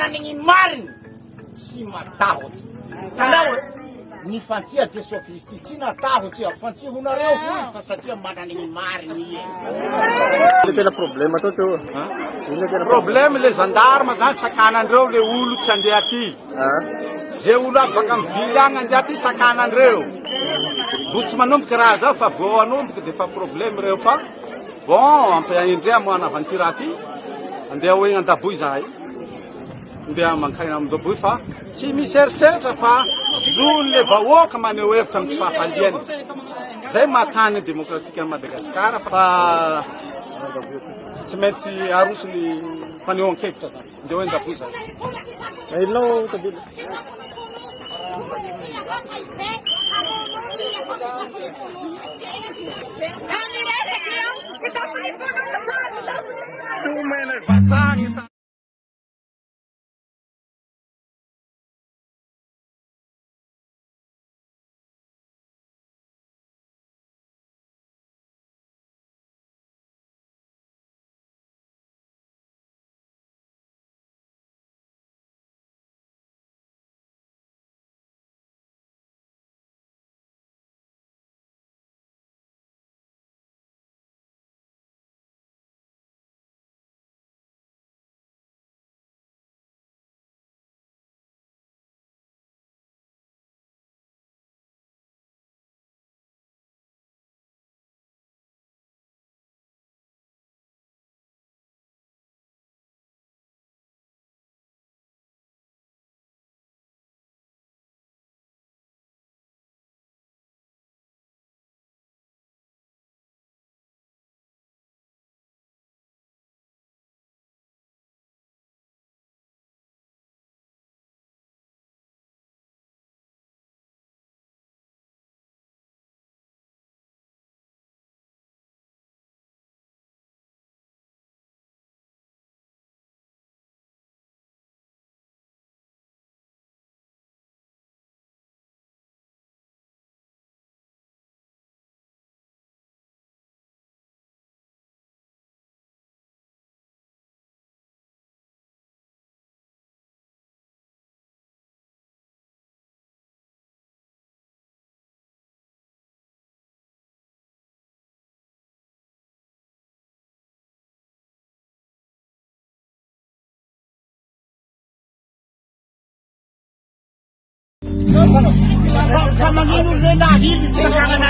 manan'igny mariny sy matahotra. Tanao ny fantia Jesosy Kristy tsy natahotra fantia honareo hoy fa satria manan'igny mariny izy. Ino tena problema atao teo? Problème le gendarme zany sakanandreo le olo tsy andeha aty. Ze olo aby baka mivily agny andeha aty sakanandreo. Mbo tsy manomboky raha zao fa vao anomboky de fa problème reo fa bon ampiaindrea moana aventure aty andeha hoe andaboy zahay. Andeha mankaina amin-daboy fa tsy miseriseritra fa zon'le vahoaka maneho hevitra amin'ny tsy fahafaliany. Zay mahatany démocratique an'i Madagasikara fa tsy maintsy aroso ny fanehoan-kevitra zany. Andeha hoe andaboy zahay. Ilinao tabila. Sumene batang Kamangino le nahili sa kanana